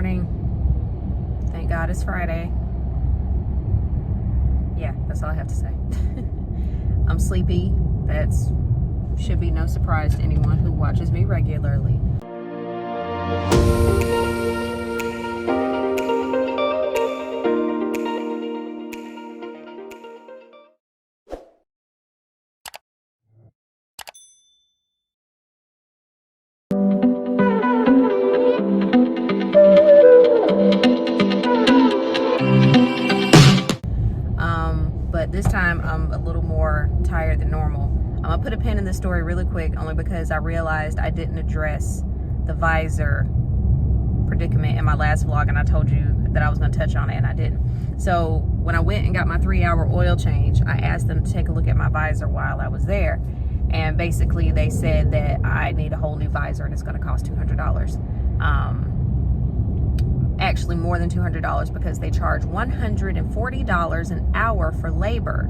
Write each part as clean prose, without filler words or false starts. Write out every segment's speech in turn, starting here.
morning. Thank God it's Friday. Yeah, that's all I have to say. I'm sleepy. That's should be no surprise to anyone who watches me regularly. But this time I'm a little more tired than normal. I'm gonna put a pin in this story really quick, only because I realized I didn't address the visor predicament in my last vlog, and I told you that I was gonna touch on it and I didn't. So when I went and got my 3-hour oil change, I asked them to take a look at my visor while I was there, and basically they said that I need a whole new visor and it's gonna cost $200. Actually more than $200, because they charge $140 an hour for labor.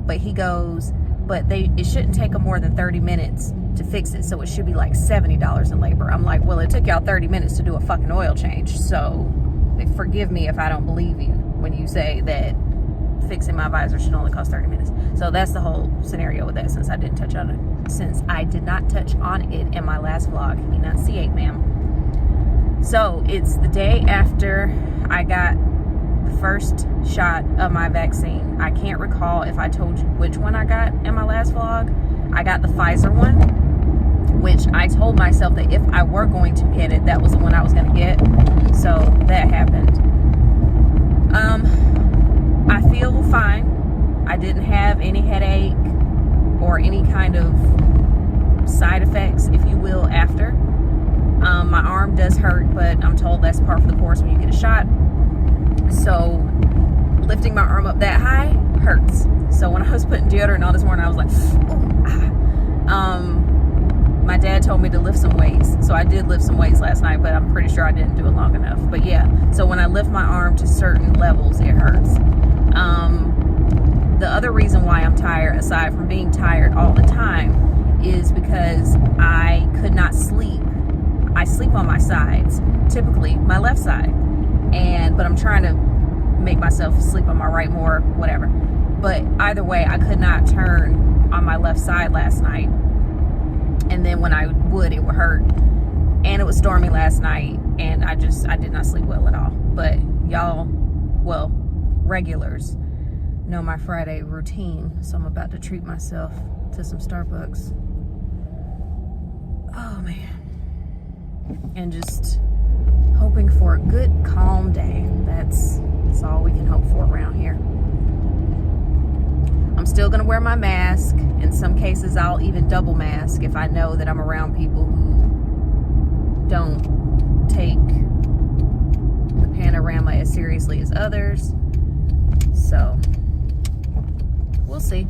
But he goes, but it shouldn't take them more than 30 minutes to fix it, so it should be like $70 in labor. I'm like, well, it took y'all 30 minutes to do a fucking oil change, so forgive me if I don't believe you when you say that fixing my visor should only cost 30 minutes. So that's the whole scenario with that, since I did not touch on it in my last vlog. Enunciate, ma'am. So it's the day after I got the first shot of my vaccine. I can't recall if I told you which one I got in my last vlog. I got the Pfizer one, which I told myself that if I were going to get it, that was the one I was going to get. So that happened. I feel fine. I didn't have any headache or any kind of side effects, if you will, after. My arm does hurt, but I'm told that's par for the course when you get a shot. So lifting my arm up that high hurts. So when I was putting deodorant on this morning, I was like, ooh, ah. My dad told me to lift some weights. So I did lift some weights last night, but I'm pretty sure I didn't do it long enough. But yeah, so when I lift my arm to certain levels, it hurts. The other reason why I'm tired, aside from being tired all the time, is because I could not sleep. I sleep on my sides, typically my left side, but I'm trying to make myself sleep on my right more, whatever. But either way, I could not turn on my left side last night, and then when I would, it would hurt. And it was stormy last night, and I did not sleep well at all. But y'all, well, regulars know my Friday routine, so I'm about to treat myself to some Starbucks. Oh man. And just hoping for a good, calm day. That's all we can hope for around here. I'm still gonna wear my mask. In some cases, I'll even double mask if I know that I'm around people who don't take the panorama as seriously as others. So, we'll see.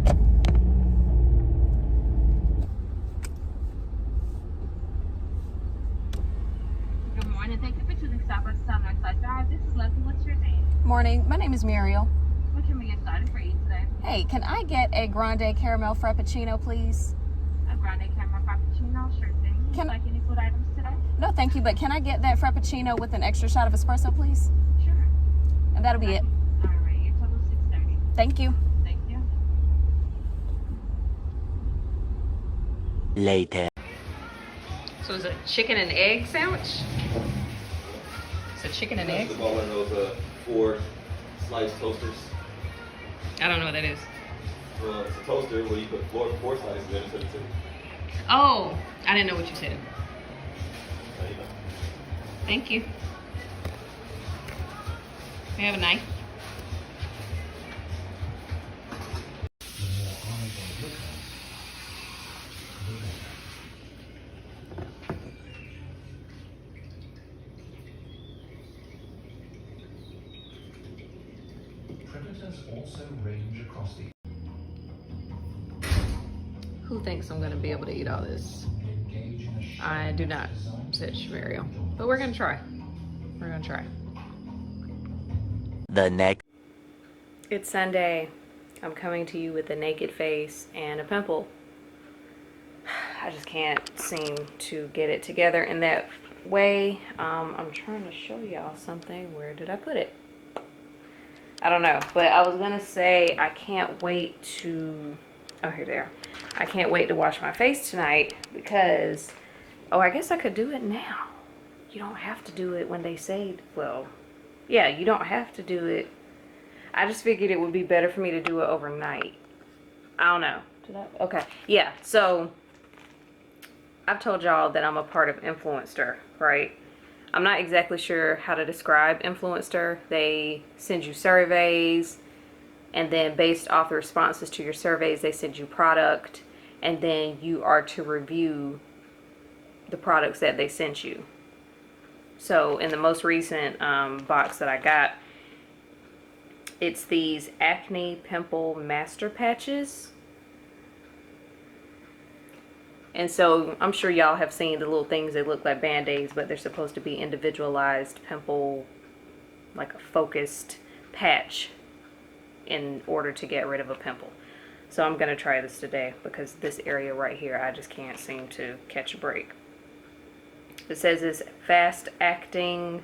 Thank you for choosing Starbucks on Northside Drive. This is Leslie. What's your name? Morning. My name is Muriel. What can we get started for you today? Hey, can I get a grande caramel frappuccino, please? A grande caramel frappuccino, sure thing. Would you like any food items today? No, thank you. But can I get that frappuccino with an extra shot of espresso, please? Sure. And that'll be it. All right. Your total $6.30. Thank you. Thank you. Later. So is it a chicken and egg sandwich? It's a chicken and egg? It's about one of those 4 sliced toasters. I don't know what that is. Well, it's a toaster where you put 4 slices in instead of 2. Oh, I didn't know what you said. There you go. Thank you. May I have a knife? Predators also range across the Who thinks I'm gonna be able to eat all this? I do not, said Shumuriel. But we're gonna try. We're gonna try. The next. It's Sunday. I'm coming to you with a naked face and a pimple. I just can't seem to get it together, and that way. I'm trying to show y'all something. Where did I put it? I don't know, but I was gonna say I can't wait to, oh, here they are. I can't wait to wash my face tonight because, oh, I guess I could do it now. You don't have to do it when they say, well, yeah, you don't have to do it. I just figured it would be better for me to do it overnight. I don't know. Did I? Okay. Yeah, so I've told y'all that I'm a part of Influencer, right? I'm not exactly sure how to describe Influencer. They send you surveys, and then based off the responses to your surveys, they send you product, and then you are to review the products that they sent you. So in the most recent box that I got, it's these acne pimple master patches. And so I'm sure y'all have seen the little things that look like band-aids, but they're supposed to be individualized pimple, like a focused patch in order to get rid of a pimple. So I'm gonna try this today because this area right here, I just can't seem to catch a break. It says it's fast acting,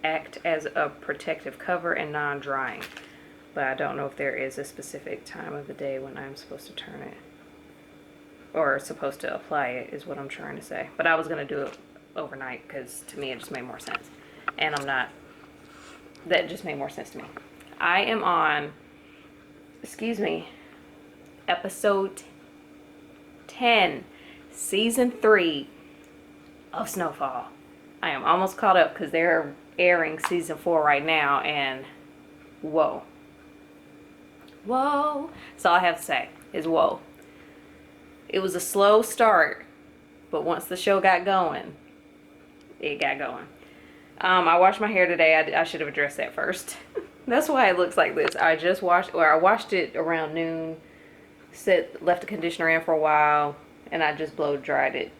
act as a protective cover and non-drying. But I don't know if there is a specific time of the day when I'm supposed to turn it. Or supposed to apply it is what I'm trying to say. But I was going to do it overnight because to me it just made more sense. And I'm not, that just made more sense to me. I am on, excuse me, episode 10, season 3 of Snowfall. I am almost caught up because they're airing season 4 right now, and whoa. Whoa. That's all I have to say is whoa. It was a slow start, but once the show got going, it got going. I washed my hair today. I should have addressed that first. That's why it looks like this. I just washed, or I washed it around noon, left the conditioner in for a while, and I just blow dried it,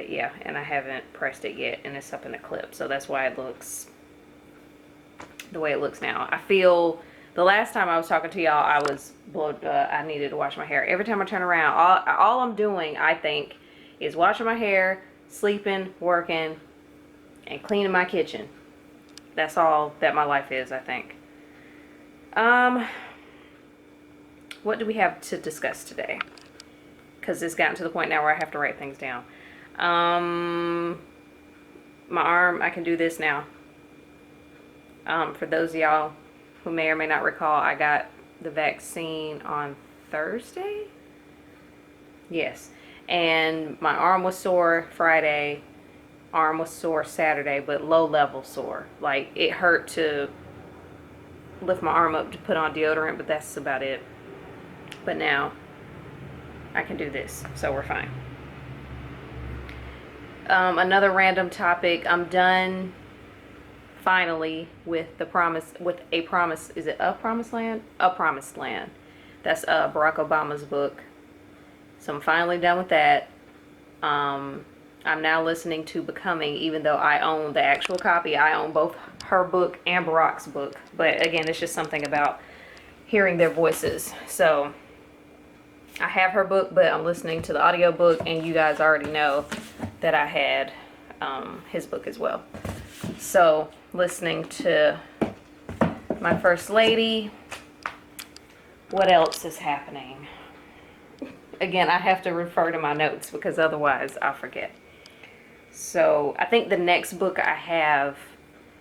yeah, and I haven't pressed it yet, and it's up in the clip, so that's why it looks the way it looks now. I feel, the last time I was talking to y'all, I needed to wash my hair. Every time I turn around, all I'm doing, I think, is washing my hair, sleeping, working, and cleaning my kitchen. That's all that my life is, I think. What do we have to discuss today? Because it's gotten to the point now where I have to write things down. My arm, I can do this now. For those of y'all who may or may not recall, I got the vaccine on Thursday? Yes. And my arm was sore Friday, arm was sore Saturday, but low level sore. Like, it hurt to lift my arm up to put on deodorant, but that's about it. But now I can do this, so we're fine. Another random topic. I'm done finally with A Promised Land? A Promised Land. That's Barack Obama's book. So I'm finally done with that. I'm now listening to Becoming, even though I own the actual copy. I own both her book and Barack's book. But again, it's just something about hearing their voices. So I have her book, but I'm listening to the audiobook, and you guys already know that I had his book as well. So listening to my First Lady. What else is happening? Again, I have to refer to my notes because otherwise I'll forget. So I think the next book I have,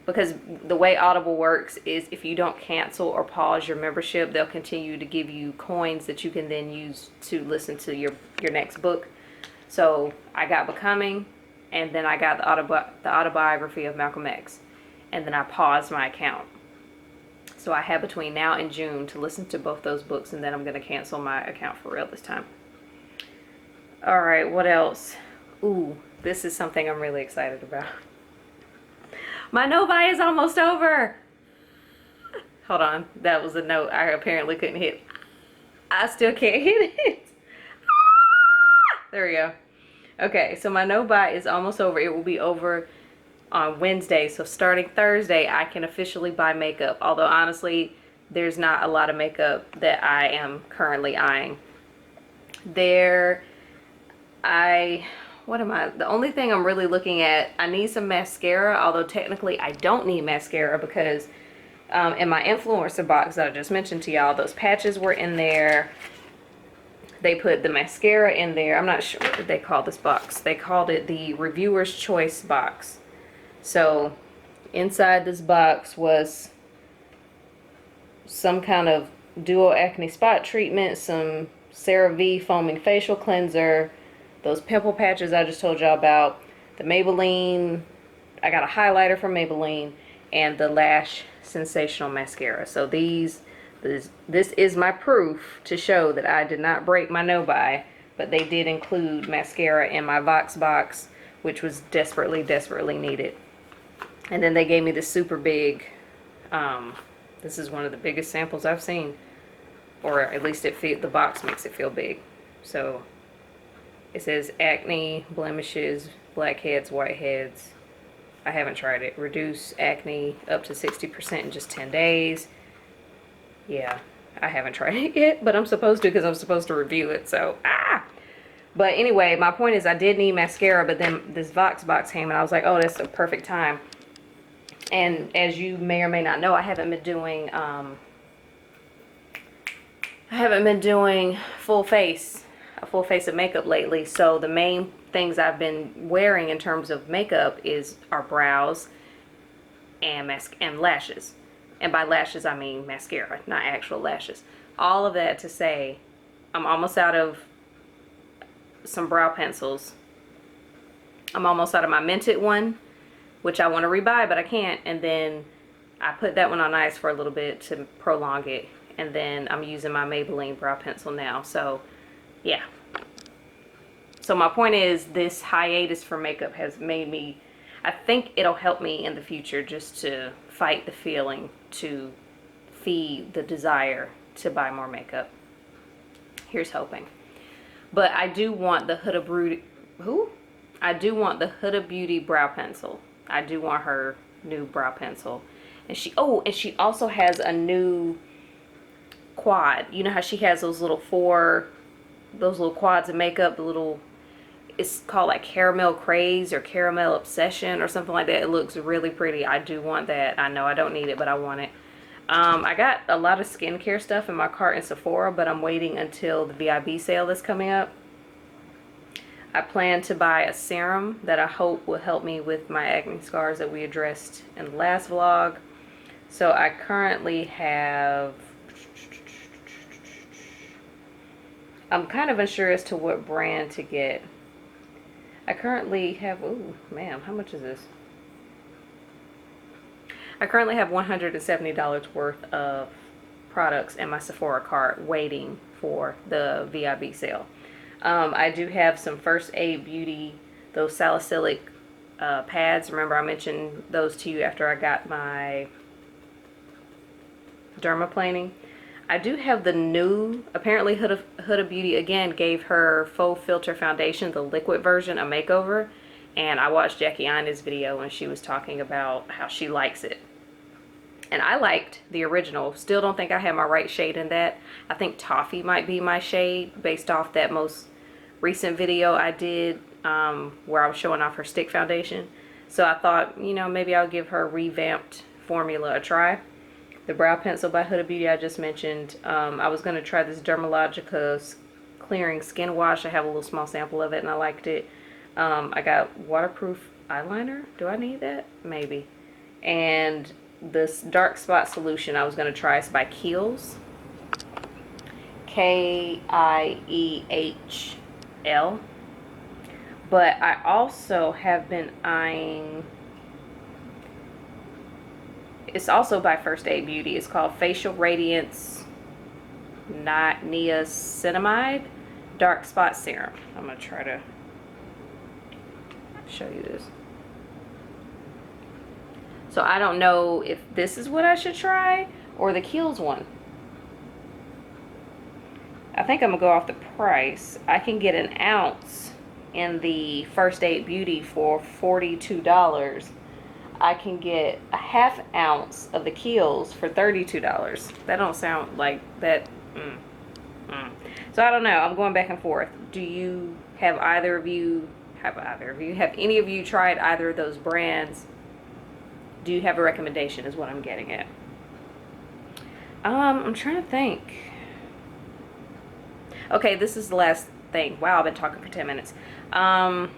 because the way Audible works is if you don't cancel or pause your membership, they'll continue to give you coins that you can then use to listen to your next book. So I got Becoming, and then I got the autobiography of Malcolm X, and then I paused my account. So I have between now and June to listen to both those books, and then I'm going to cancel my account for real this time. All right, what else? Ooh, this is something I'm really excited about. My Novi is almost over. Hold on, that was a note I apparently couldn't hit. I still can't hit it. There we go. Okay, so my Novi is almost over. It will be over on Wednesday. So starting Thursday, I can officially buy makeup. Although honestly, there's not a lot of makeup that I am currently eyeing. what am I? The only thing I'm really looking at, I need some mascara, although technically I don't need mascara because in my influencer box that I just mentioned to y'all, those patches were in there. They put the mascara in there. I'm not sure, what did they call this box? They called it the Reviewer's Choice box. So inside this box was some kind of duo acne spot treatment, some CeraVe foaming facial cleanser, those pimple patches I just told y'all about, the Maybelline, I got a highlighter from Maybelline, and the Lash Sensational Mascara. So this is my proof to show that I did not break my no-buy, but they did include mascara in my Vox box, which was desperately, desperately needed. And then they gave me this super big, this is one of the biggest samples I've seen, or at least the box makes it feel big. So it says acne, blemishes, blackheads, whiteheads. I haven't tried it. Reduce acne up to 60% in just 10 days. Yeah, I haven't tried it yet, but I'm supposed to because I'm supposed to review it. So, But anyway, my point is I did need mascara, but then this Vox box came and I was like, oh, that's a perfect time. And as you may or may not know, I haven't been doing a full face of makeup lately. So the main things I've been wearing in terms of makeup are brows and lashes. And by lashes I mean mascara, not actual lashes. All of that to say, I'm almost out of some brow pencils. I'm almost out of my Mented one, which I want to rebuy, but I can't. And then I put that one on ice for a little bit to prolong it. And then I'm using my Maybelline brow pencil now. So, yeah. So my point is, this hiatus for makeup has made me, I think it'll help me in the future just to fight the feeling, to feed the desire to buy more makeup. Here's hoping. But I do want the Huda Beauty, I do want the Huda Beauty brow pencil. I do want her new brow pencil. And she also has a new quad. You know how she has those little quads of makeup, it's called like Caramel Craze or Caramel Obsession or something like that. It looks really pretty. I do want that. I know I don't need it, but I want it. I got a lot of skincare stuff in my cart in Sephora, but I'm waiting until the VIB sale that's coming up. I plan to buy a serum that I hope will help me with my acne scars that we addressed in the last vlog. So I currently have, I'm kind of unsure as to what brand to get. I currently have, ooh, man, how much is this? I currently have $170 worth of products in my Sephora cart waiting for the VIB sale. I do have some First Aid Beauty, those salicylic pads. Remember I mentioned those to you after I got my dermaplaning. I do have the new, apparently Huda Beauty again gave her Faux Filter Foundation, the liquid version, a makeover. And I watched Jackie Aina's video and she was talking about how she likes it. And I liked the original. Still don't think I have my right shade in that. I think Toffee might be my shade based off that most recent video I did where I was showing off her stick foundation. So I thought, you know, maybe I'll give her revamped formula a try. The brow pencil by Huda Beauty I just mentioned. I was going to try this Dermalogica clearing skin wash. I have a little small sample of it and I liked it. I got waterproof eyeliner. Do I need that? Maybe. And this dark spot solution I was going to try is by Kiehl's. K-I-E-H-L. But I also have been eyeing, it's also by First Aid Beauty. It's called Facial Radiance Niacinamide Dark Spot Serum. I'm going to try to show you this. So I don't know if this is what I should try or the Kiehl's one. I think I'm going to go off the price. I can get an ounce in the First Aid Beauty for $42. I can get a half ounce of the Kiehl's for $32. That don't sound like that. So I don't know. I'm going back and forth. Do you have either of you have either of you, have any of you tried either of those brands? Do you have a recommendation is what I'm getting at. I'm trying to think. Okay, this is the last thing. Wow, I've been talking for 10 minutes. I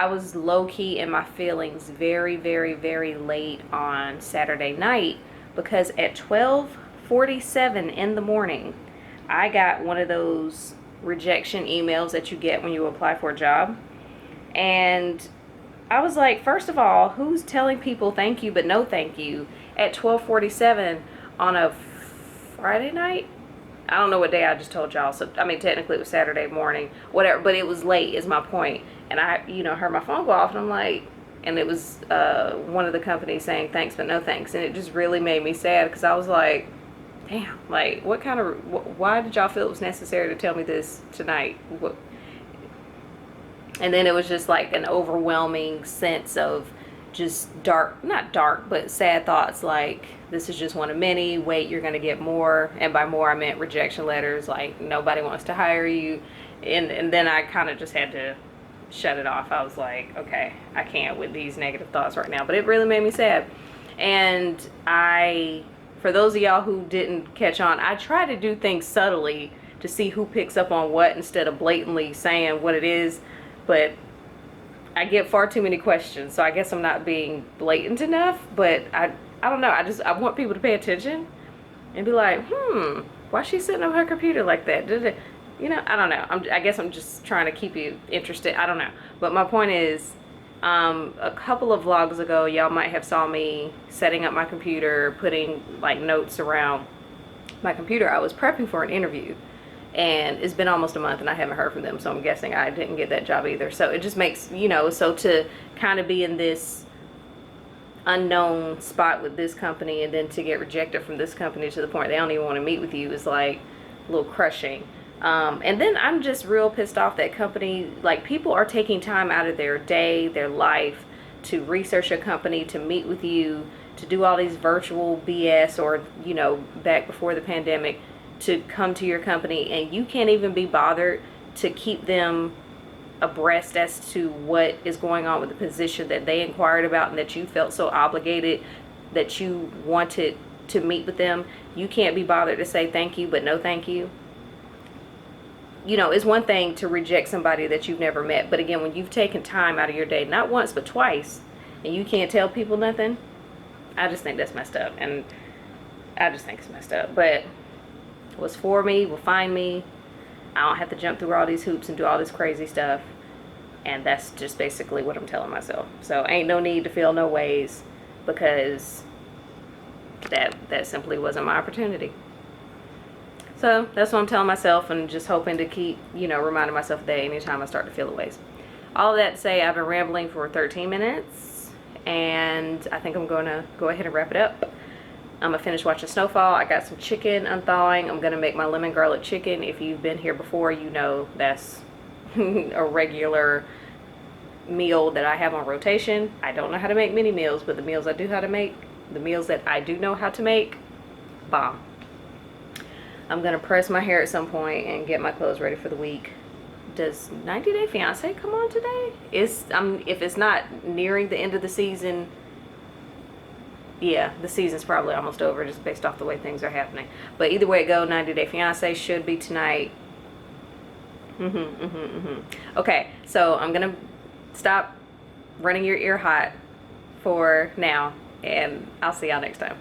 was low-key in my feelings very, very, very late on Saturday night because at 12:47 in the morning, I got one of those rejection emails that you get when you apply for a job. And I was like, first of all, who's telling people thank you but no thank you at 12:47 on a Friday night? I don't know what day I just told y'all. So, I mean, technically it was Saturday morning, whatever, but it was late is my point. And I, heard my phone go off and I'm like, and it was one of the companies saying thanks but no thanks. And it just really made me sad because I was like, damn, like what kind of, why did y'all feel it was necessary to tell me this tonight? And then it was just like an overwhelming sense of just not dark, but sad thoughts like, this is just one of many, wait, you're going to get more. And by more, I meant rejection letters, like nobody wants to hire you. And then I kind of just had to shut it off. I was like, okay, I can't with these negative thoughts right now. But it really made me sad. And for those of y'all who didn't catch on, I try to do things subtly to see who picks up on what instead of blatantly saying what it is. But I get far too many questions, so I guess I'm not being blatant enough. But I don't know. I want people to pay attention and be like, why is she sitting on her computer like that? I don't know. I guess I'm just trying to keep you interested. I don't know. But my point is, a couple of vlogs ago, y'all might have saw me setting up my computer, putting like notes around my computer. I was prepping for an interview. And it's been almost a month and I haven't heard from them. So I'm guessing I didn't get that job either. So it just makes, so to kind of be in this unknown spot with this company and then to get rejected from this company to the point they don't even want to meet with you is like a little crushing. And then I'm just real pissed off that company, like people are taking time out of their day, their life to research a company, to meet with you, to do all these virtual BS or, back before the pandemic, to come to your company and you can't even be bothered to keep them abreast as to what is going on with the position that they inquired about and that you felt so obligated that you wanted to meet with them. You can't be bothered to say thank you but no thank you. It's one thing to reject somebody that you've never met, but again, when you've taken time out of your day, not once but twice, and you can't tell people nothing, I just think that's messed up. And I just think it's messed up. But what's for me will find me. I don't have to jump through all these hoops and do all this crazy stuff. And that's just basically what I'm telling myself. So ain't no need to feel no ways because that simply wasn't my opportunity. So that's what I'm telling myself and just hoping to keep, reminding myself of that anytime I start to feel the ways. All of that to say, I've been rambling for 13 minutes and I think I'm going to go ahead and wrap it up. I'm gonna finish watching Snowfall. I got some chicken unthawing. I'm gonna make my lemon garlic chicken. If you've been here before, you know that's a regular meal that I have on rotation. I don't know how to make many meals, but the meals I do know how to make, bomb. I'm gonna press my hair at some point and get my clothes ready for the week. Does 90 Day Fiance come on today? If it's not nearing the end of the season, yeah, the season's probably almost over just based off the way things are happening. But either way it go, 90 Day Fiance should be tonight. Okay, so I'm gonna stop running your ear hot for now, and I'll see y'all next time.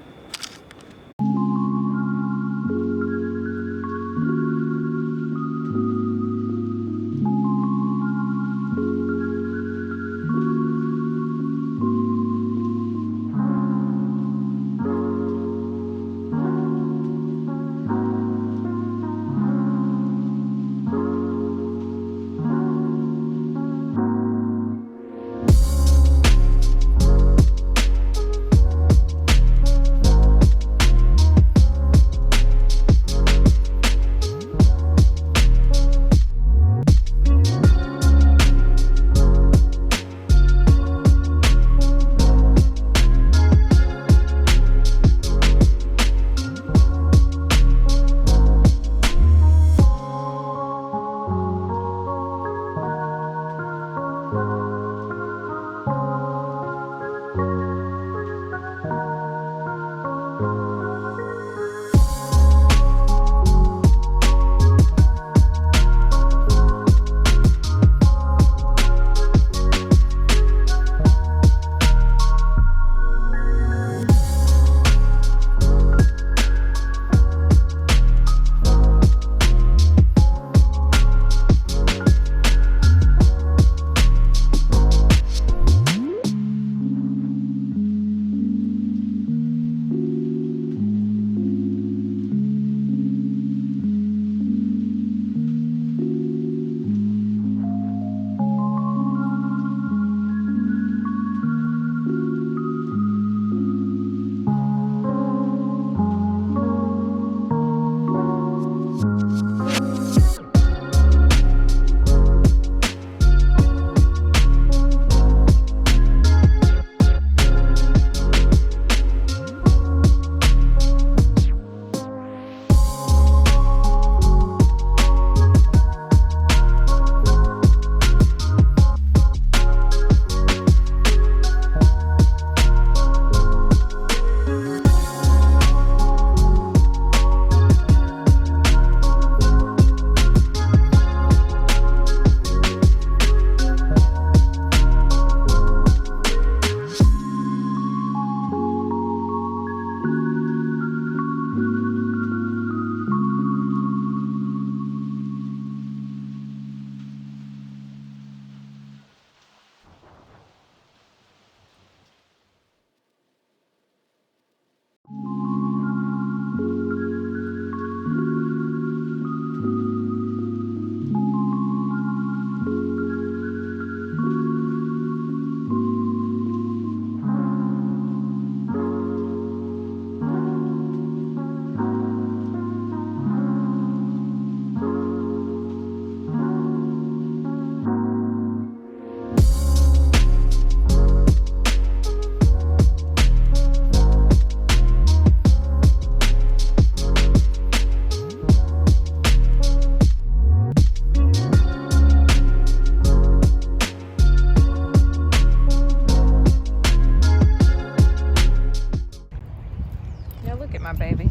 my baby.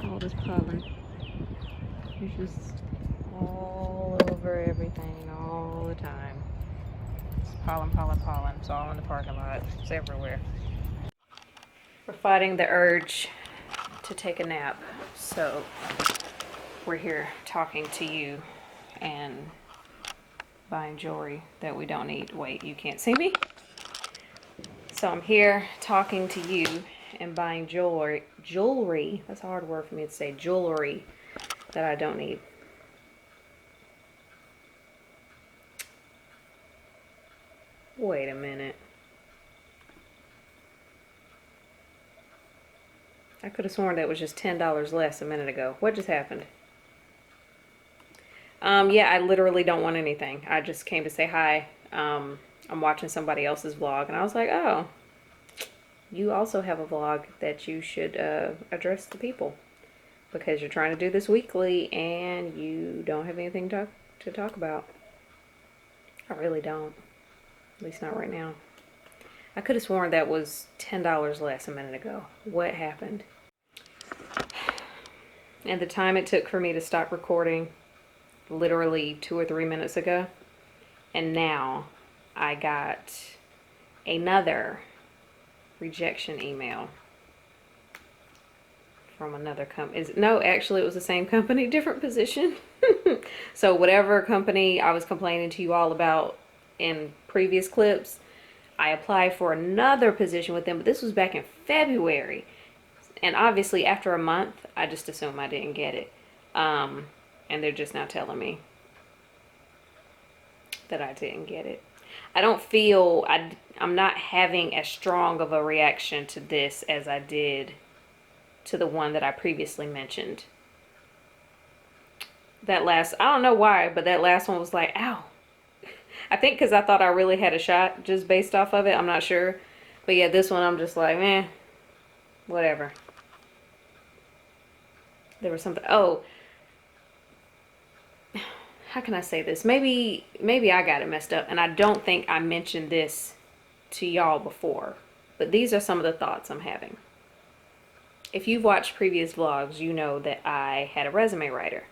All this pollen. It's just all over everything all the time. It's pollen, pollen, pollen. It's all in the parking lot. It's everywhere. We're fighting the urge to take a nap. So we're here talking to you and buying jewelry that we don't need. Wait, you can't see me? So I'm here talking to you and buying jewelry. That's a hard word for me to say. Jewelry that I don't need. Wait a minute. I could have sworn that was just $10 less a minute ago. What just happened? Yeah, I literally don't want anything. I just came to say hi. I'm watching somebody else's vlog and I was like, oh, you also have a vlog that you should address the people, because you're trying to do this weekly and you don't have anything to talk about. I really don't. At least not right now. I could have sworn that was $10 less a minute ago. What happened? And the time it took for me to stop recording, literally 2 or 3 minutes ago, and now I got another rejection email from another company. No, actually it was the same company, different position. So whatever company I was complaining to you all about in previous clips, I applied for another position with them, but this was back in February. And obviously after a month, I just assumed I didn't get it. And they're just now telling me that I didn't get it. I don't feel, I'm not having as strong of a reaction to this as I did to the one that I previously mentioned. That last, I don't know why, but that last one was like, ow. I think because I thought I really had a shot just based off of it. I'm not sure. But yeah, this one I'm just like, eh, whatever. There was something, oh, how can I say this? Maybe I got it messed up, and I don't think I mentioned this to y'all before, but these are some of the thoughts I'm having. If you've watched previous vlogs, you know that I had a resume writer.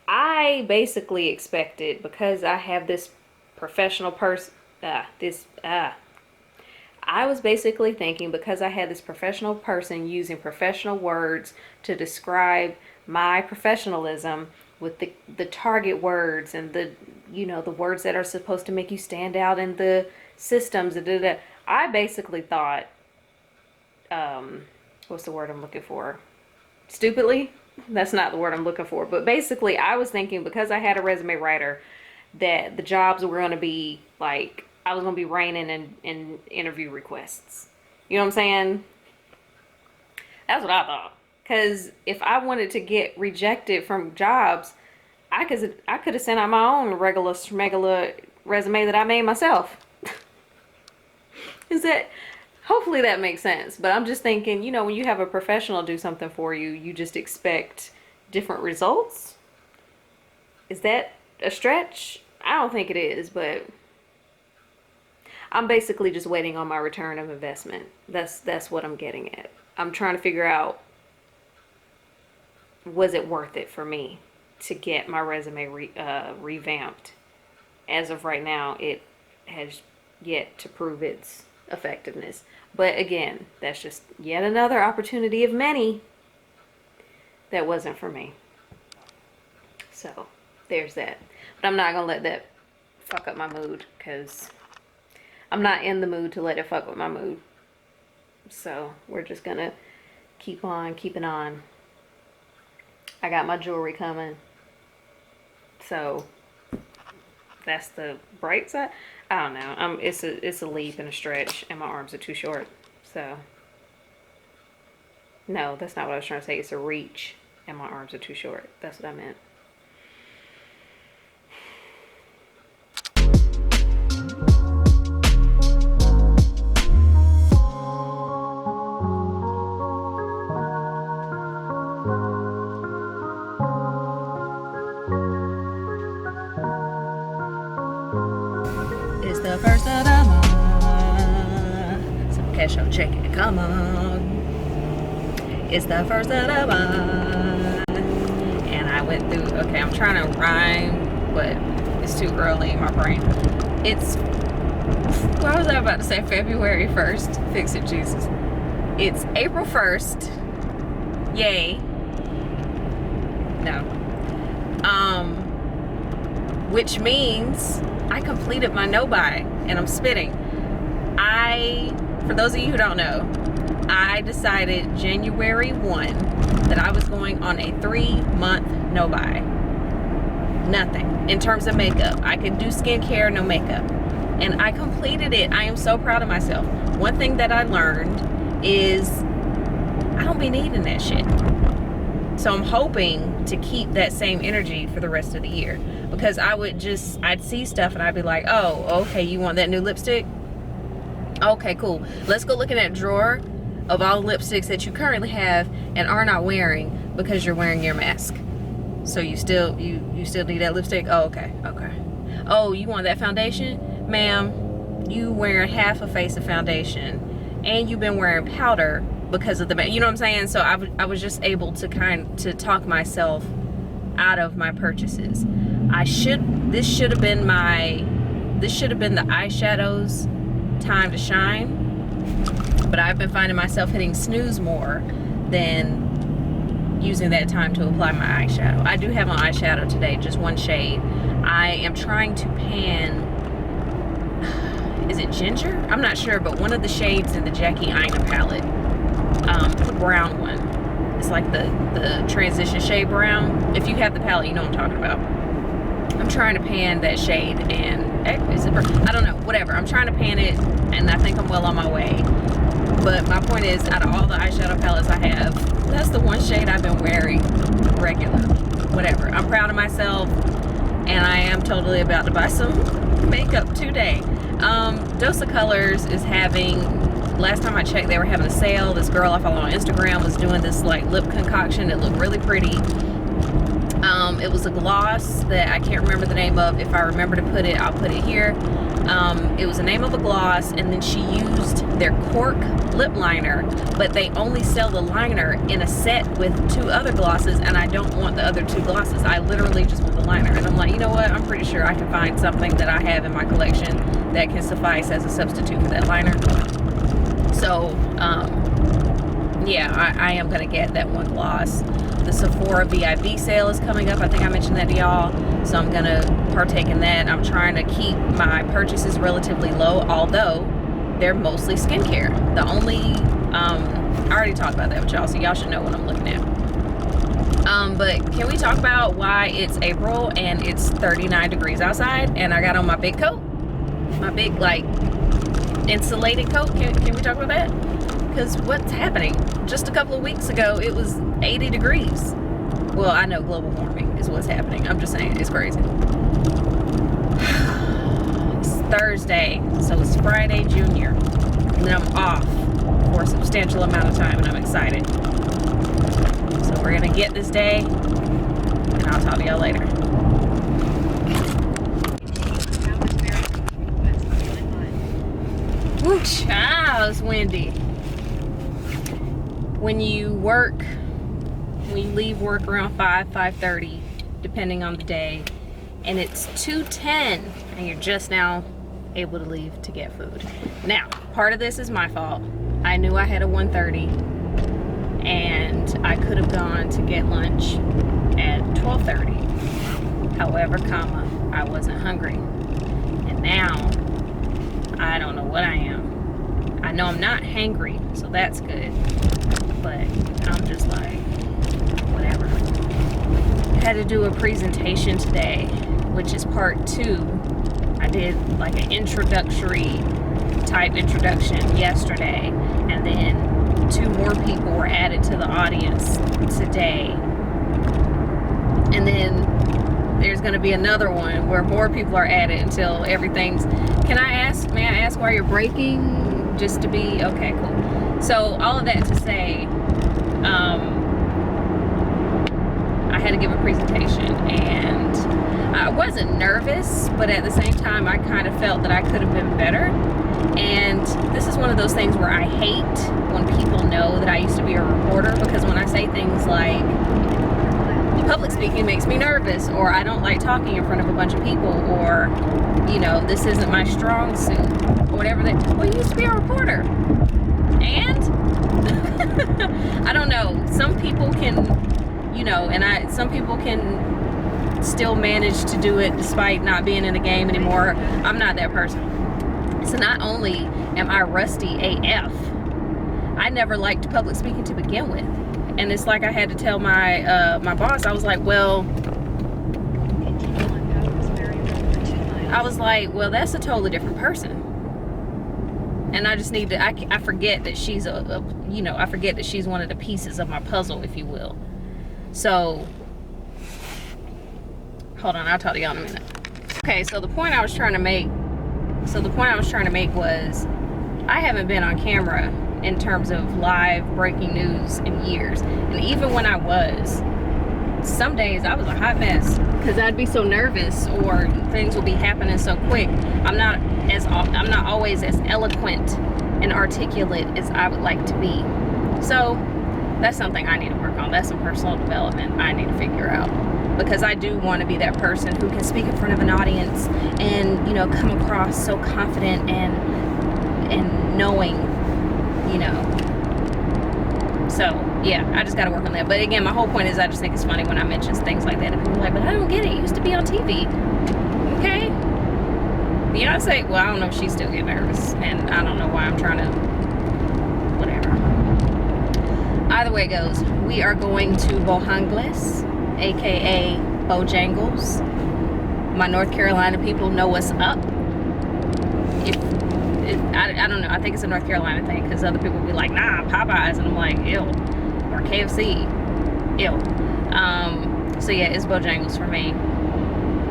I basically expected, because I have this professional person, I was basically thinking, because I had this professional person using professional words to describe my professionalism with the target words and the, you know, the words that are supposed to make you stand out in the systems. I basically thought, what's the word I'm looking for? Stupidly? That's not the word I'm looking for. But basically, I was thinking, because I had a resume writer, that the jobs were going to be like, I was going to be raining in interview requests. You know what I'm saying? That's what I thought. Because if I wanted to get rejected from jobs, I could have sent out my own regular resume that I made myself. Hopefully that makes sense. But I'm just thinking, you know, when you have a professional do something for you, you just expect different results. Is that a stretch? I don't think it is, but I'm basically just waiting on my return of investment. That's what I'm getting at. I'm trying to figure out, was it worth it for me to get my resume revamped? As of right now, it has yet to prove its effectiveness. But again, that's just yet another opportunity of many that wasn't for me. So there's that. But I'm not gonna let that fuck up my mood, because I'm not in the mood to let it fuck with my mood. So we're just gonna keep on keeping on. I got my jewelry coming, so that's the bright side. I don't know. It's a leap and a stretch, and my arms are too short. So no, that's not what I was trying to say. It's a reach, and my arms are too short. That's what I meant. It's the first of the month, so podcast show. Check it. Come on. It's the first of the month. And I went through, okay, I'm trying to rhyme, but it's too early in my brain. It's, what was I about to say? February 1st. Fix it, Jesus. It's April 1st. Yay. No. Which means I completed my no-buy and I'm spitting. For those of you who don't know, I decided January 1 that I was going on a 3-month no-buy. Nothing. In terms of makeup. I could do skincare, no makeup. And I completed it. I am so proud of myself. One thing that I learned is I don't be needing that shit. So I'm hoping to keep that same energy for the rest of the year. Because I'd see stuff and I'd be like, oh, okay, you want that new lipstick? Okay, cool. Let's go look in that drawer of all the lipsticks that you currently have and are not wearing because you're wearing your mask. So you still need that lipstick? Oh, okay. Oh, you want that foundation? Ma'am, you wearing half a face of foundation and you've been wearing powder because of the, you know what I'm saying? So I was just able to talk myself out of my purchases. This should have been the eyeshadows time to shine, but I've been finding myself hitting snooze more than using that time to apply my eyeshadow. I do have an eyeshadow today, just one shade. I am trying to pan, is it ginger? I'm not sure, but one of the shades in the Jackie Aina palette, the brown one. It's like the transition shade brown. If you have the palette, you know what I'm talking about. I'm trying to pan that shade, and is it, I don't know, whatever. I'm trying to pan it, and I think I'm well on my way. But my point is, out of all the eyeshadow palettes I have, that's the one shade I've been wearing regular. Whatever. I'm proud of myself, and I am totally about to buy some makeup today. Dose of Colors is having, last time I checked, they were having a sale. This girl I follow on Instagram was doing this like lip concoction. It looked really pretty. It was a gloss that I can't remember the name of. If I remember to put it, I'll put it here. It was the name of a gloss, and then she used their cork lip liner, but they only sell the liner in a set with 2 other glosses, and I don't want the other 2 glosses. I literally just want the liner. And I'm like, you know what? I'm pretty sure I can find something that I have in my collection that can suffice as a substitute for that liner. So, yeah, I am going to get that one gloss. The Sephora VIB sale is coming up. I think I mentioned that to y'all. So I'm going to partake in that. I'm trying to keep my purchases relatively low, although they're mostly skincare. The only, I already talked about that with y'all, so y'all should know what I'm looking at. But can we talk about why it's April and it's 39 degrees outside and I got on my big coat? My big, like, insulated coat? Can we talk about that? Because what's happening? Just a couple of weeks ago, it was 80 degrees. Well, I know global warming is what's happening. I'm just saying, it's crazy. It's Thursday, so it's Friday Junior. And then I'm off for a substantial amount of time, and I'm excited. So we're going to get this day, and I'll talk to y'all later. Woo, child, it's windy. When you leave work around 5:30, depending on the day, and it's 2:10, and you're just now able to leave to get food. Now, part of this is my fault. I knew I had a 1:30, and I could have gone to get lunch at 12:30. However, I wasn't hungry. And now, I don't know what I am. I know I'm not hangry, so that's good. But I'm just like, whatever. I had to do a presentation today, which is part 2. I did like an introductory type introduction yesterday, and then 2 more people were added to the audience today. And then there's going to be another one where more people are added until everything's, may I ask why you're breaking? Just to be, okay, cool. So all of that to say, I had to give a presentation, and I wasn't nervous, but at the same time I kind of felt that I could have been better. And this is one of those things where I hate when people know that I used to be a reporter, because when I say things like public speaking makes me nervous, or I don't like talking in front of a bunch of people, or, you know, this isn't my strong suit, or whatever, well, you used to be a reporter. And I don't know, some people can, you know, and some people can still manage to do it despite not being in the game anymore. I'm not that person. So not only am I rusty AF, I never liked public speaking to begin with. And it's like I had to tell my my boss, I was like, well, that's a totally different person. And I just need to, I forget that she's you know, I forget that she's one of the pieces of my puzzle, if you will. So, hold on, I'll talk to y'all in a minute. Okay, so the point I was trying to make was, I haven't been on camera in terms of live breaking news in years. And even when I was, some days I was a hot mess, because I'd be so nervous, or things will be happening so quick. I'm not always as eloquent and articulate as I would like to be. So that's something I need to work on. That's some personal development I need to figure out, because I do want to be that person who can speak in front of an audience and, you know, come across so confident and knowing, you know. So yeah, I just got to work on that. But again, my whole point is, I just think it's funny when I mention things like that and people are like, but I don't get it, you used to be on TV. Okay, Beyonce, well, I don't know if she's still getting nervous, and I don't know why I'm trying to, whatever. Either way it goes, we are going to Bojangles, aka Bojangles. My North Carolina people know what's up. I don't know, I think it's a North Carolina thing, because other people will be like, nah, Popeyes, and I'm like, ew, or KFC, ew. So yeah, it's Bojangles for me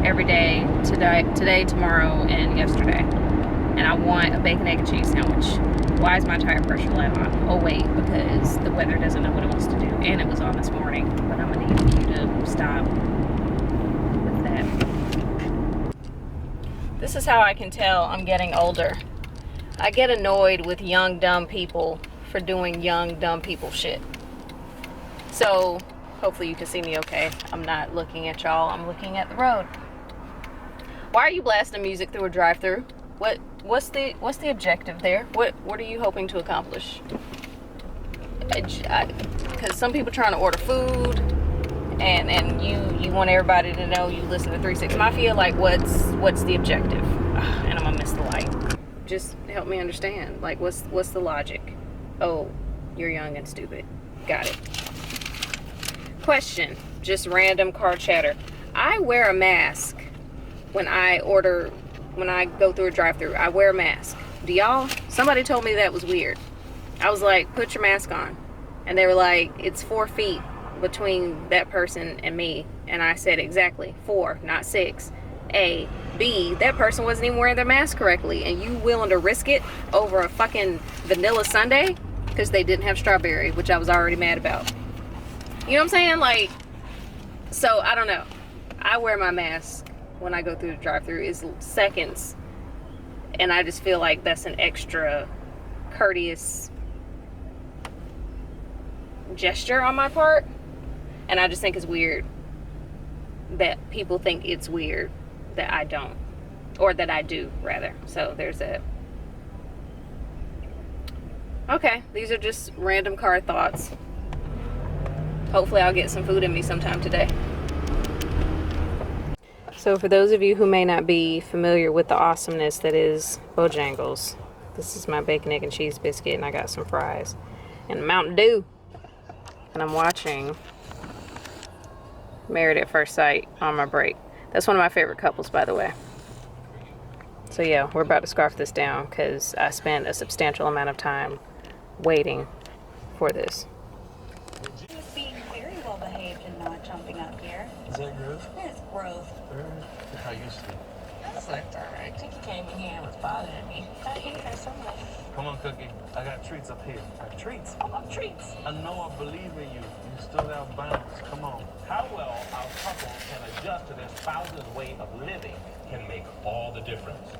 every day, today, tomorrow, and yesterday. And I want a bacon, egg, and cheese sandwich. Why is my tire pressure light on? Oh wait, because the weather doesn't know what it wants to do, and it was on this morning, but I'm gonna need you to stop with that. This is how I can tell I'm getting older. I get annoyed with young, dumb people for doing young, dumb people shit. So, hopefully you can see me okay. I'm not looking at y'all, I'm looking at the road. Why are you blasting music through a drive-thru? What's the objective there? What are you hoping to accomplish? Because some people trying to order food, and you want everybody to know you listen to 3 6 Mafia. Like, what's the objective? And I'm gonna miss the light. Just help me understand. Like, what's the logic? Oh, you're young and stupid. Got it. Question, just random car chatter. I wear a mask when I go through a drive-thru. I wear a mask. Do y'all? Somebody told me that was weird. I was like, put your mask on. And they were like, it's 4 feet between that person and me. And I said, exactly, 4, not 6. A. B, that person wasn't even wearing their mask correctly, and you willing to risk it over a fucking vanilla sundae because they didn't have strawberry, which I was already mad about. You know what I'm saying? Like, so I don't know. I wear my mask when I go through the drive-thru. It's seconds, and I just feel like that's an extra courteous gesture on my part, and I just think it's weird that people think it's weird that I don't, or that I do rather. So there's that. Okay, these are just random car thoughts. Hopefully I'll get some food in me sometime today. So for those of you who may not be familiar with the awesomeness that is Bojangles, this is my bacon, egg, and cheese biscuit, and I got some fries and Mountain Dew, and I'm watching Married at First Sight on my break. That's one of my favorite couples, by the way. So yeah, we're about to scarf this down because I spent a substantial amount of time waiting for this. He was being very well behaved and not jumping up here. Is that growth? It's growth. How used to? That's like alright. Cookie came in here and was bothering me. I hate her so much. Come on, Cookie. I got treats up here. Treats? I want treats. I know I believe in you. You stood out bounds. Come on. How well our couple can adjust to their spouse's way of living can make all the difference.